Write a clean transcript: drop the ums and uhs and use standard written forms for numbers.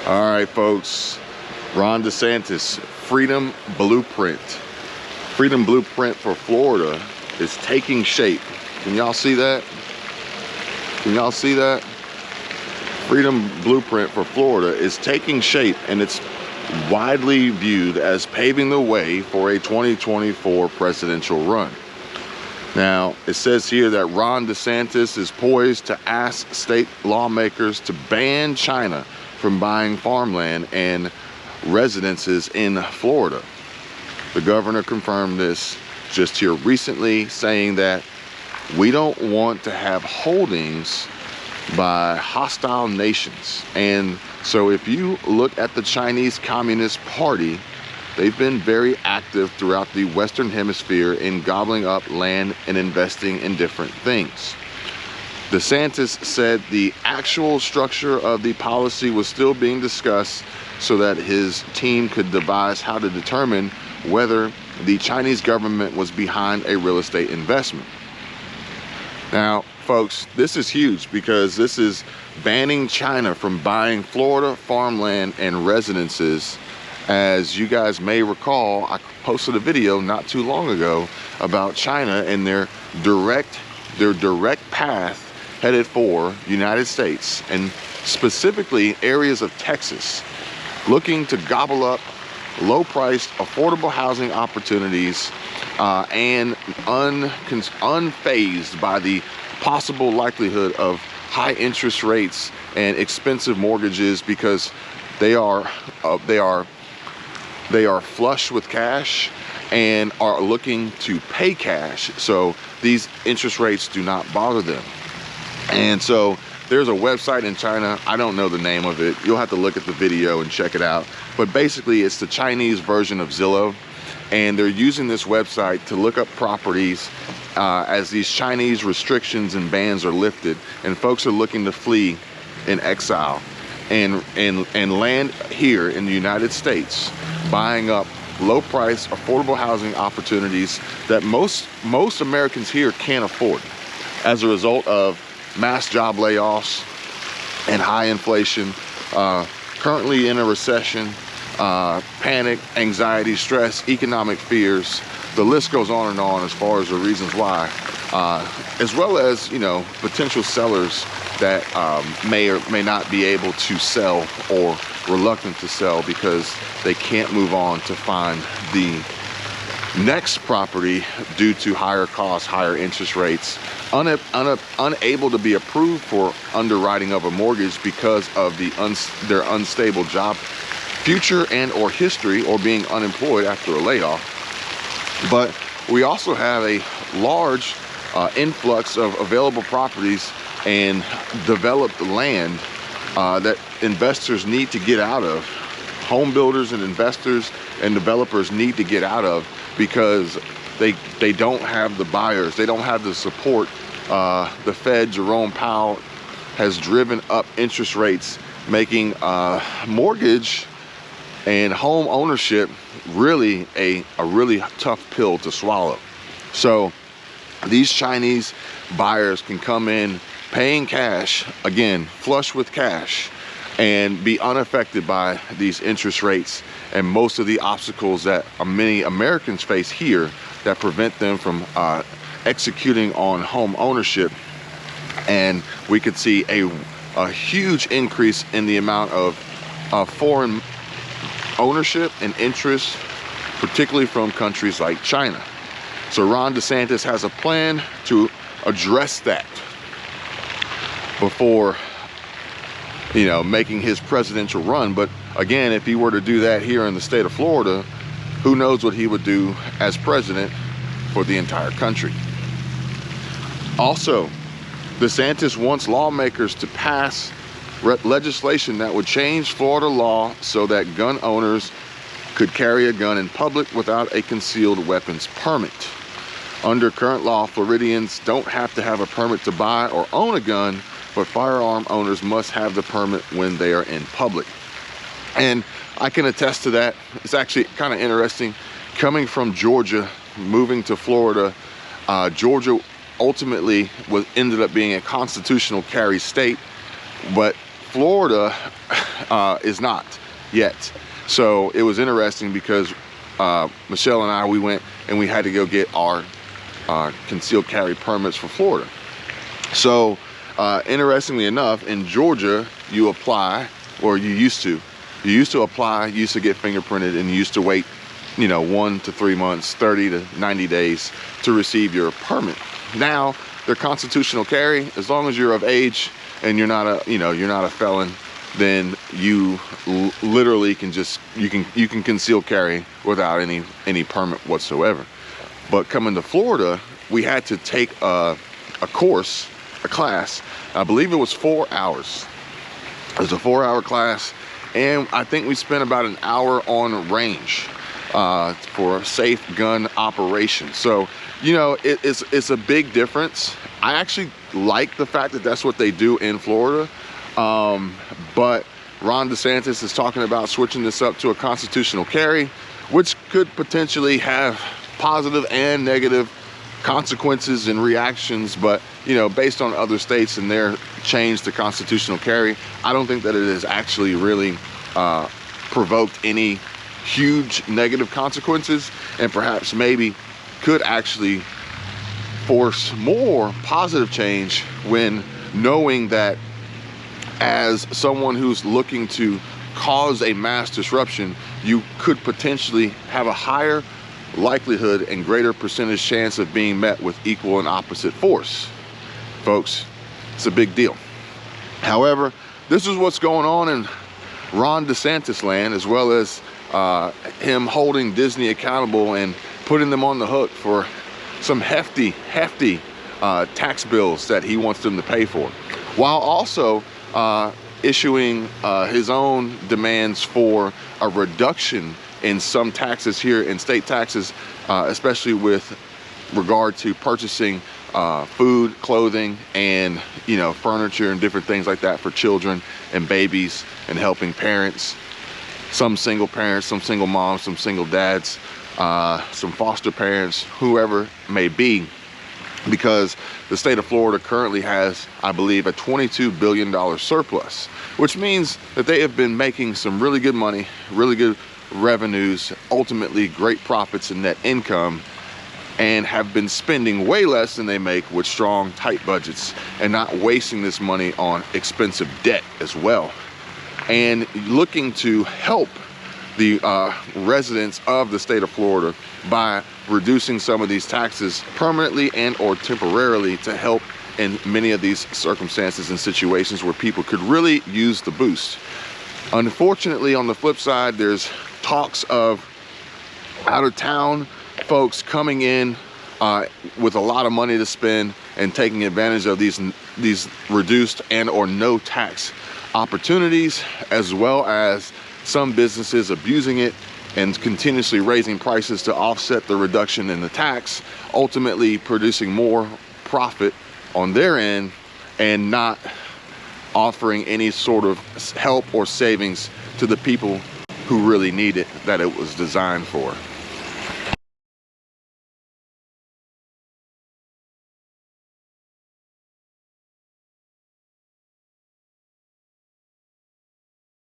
All right, folks, Ron DeSantis Freedom Blueprint. Freedom Blueprint for Florida is taking shape. Can y'all see that? Can y'all see that? Freedom Blueprint for Florida is taking shape, and it's widely viewed as paving the way for a 2024 presidential run. Now, it says here that Ron DeSantis is poised to ask state lawmakers to ban China from buying farmland and residences in Florida. The governor confirmed this just here recently, saying that we don't want to have holdings by hostile nations. And so if you look at the Chinese Communist Party, they've been very active throughout the Western Hemisphere in gobbling up land and investing in different things. DeSantis said the actual structure of the policy was still being discussed so that his team could devise how to determine whether the Chinese government was behind a real estate investment. Now, folks, this is huge because this is banning China from buying Florida farmland and residences. As you guys may recall, I posted a video not too long ago about China and their direct path headed for the United States, and specifically areas of Texas, looking to gobble up low-priced, affordable housing opportunities and unfazed by the possible likelihood of high interest rates and expensive mortgages, because they are flush with cash and are looking to pay cash, so these interest rates do not bother them. And so there's a website in China, I don't know the name of it, you'll have to look at the video and check it out, but basically it's the Chinese version of Zillow, and they're using this website to look up properties as these Chinese restrictions and bans are lifted, and folks are looking to flee in exile and land here in the United States, buying up low-priced, affordable housing opportunities that most Americans here can't afford as a result of mass job layoffs and high inflation, currently in a recession, panic, anxiety, stress, economic fears. The list goes on and on as far as the reasons why, as well as, you know, potential sellers that may or may not be able to sell or reluctant to sell because they can't move on to find the next property due to higher costs, higher interest rates, unable to be approved for underwriting of a mortgage because of their unstable job future and or history, or being unemployed after a layoff. But we also have a large influx of available properties and developed land that investors need to get out of. Home builders and investors and developers need to get out of, because they don't have the buyers, they don't have the support. The Fed, Jerome Powell, has driven up interest rates, making mortgage and home ownership really a really tough pill to swallow. So these Chinese buyers can come in paying cash, again, flush with cash, and be unaffected by these interest rates and most of the obstacles that many Americans face here that prevent them from executing on home ownership. And we could see a huge increase in the amount of foreign ownership and interest, particularly from countries like China. So Ron DeSantis has a plan to address that before, you know, making his presidential run. But again, if he were to do that here in the state of Florida, who knows what he would do as president for the entire country. Also, DeSantis wants lawmakers to pass legislation that would change Florida law so that gun owners could carry a gun in public without a concealed weapons permit. Under current law, Floridians don't have to have a permit to buy or own a gun, but firearm owners must have the permit when they are in public. And I can attest to that. It's actually kind of interesting. Coming from Georgia, moving to Florida, Georgia ultimately ended up being a constitutional carry state, but Florida is not yet. So it was interesting because Michelle and I, we went and we had to go get our concealed carry permits for Florida. So interestingly enough, in Georgia, you apply, or you used to apply, you used to get fingerprinted, and you used to wait, you know, 1 to 3 months, 30 to 90 days to receive your permit. Now they're constitutional carry. As long as you're of age and you're not a, you know, you're not a felon, then you literally can just, you can conceal carry without any permit whatsoever. But coming to Florida, we had to take a course, a class. I believe it was 4 hours. It was a 4-hour class, and I think we spent about an hour on range for safe gun operation. So, you know, it's a big difference. I actually like the fact that that's what they do in Florida. But Ron DeSantis is talking about switching this up to a constitutional carry, which could potentially have positive and negative consequences and reactions. But, you know, based on other states and their change to constitutional carry, I don't think that it has actually really provoked any huge negative consequences, and perhaps maybe could actually force more positive change when knowing that as someone who's looking to cause a mass disruption, you could potentially have a higher likelihood and greater percentage chance of being met with equal and opposite force. Folks, it's a big deal. However, this is what's going on in Ron DeSantis land, as well as him holding Disney accountable and putting them on the hook for some hefty tax bills that he wants them to pay for, while also issuing his own demands for a reduction in some taxes here in state taxes, especially with regard to purchasing food, clothing, and, you know, furniture and different things like that for children and babies, and helping parents, some single parents, some single moms, some single dads, some foster parents, whoever may be, because the state of Florida currently has, I believe, a $22 billion surplus, which means that they have been making some really good money, really good revenues, ultimately great profits and net income, and have been spending way less than they make with strong, tight budgets, and not wasting this money on expensive debt as well, and looking to help the residents of the state of Florida by reducing some of these taxes permanently and or temporarily to help in many of these circumstances and situations where people could really use the boost. Unfortunately, on the flip side, there's talks of out-of-town folks coming in with a lot of money to spend and taking advantage of these reduced and or no tax opportunities, as well as some businesses abusing it and continuously raising prices to offset the reduction in the tax, ultimately producing more profit on their end and not offering any sort of help or savings to the people who really need it, that it was designed for.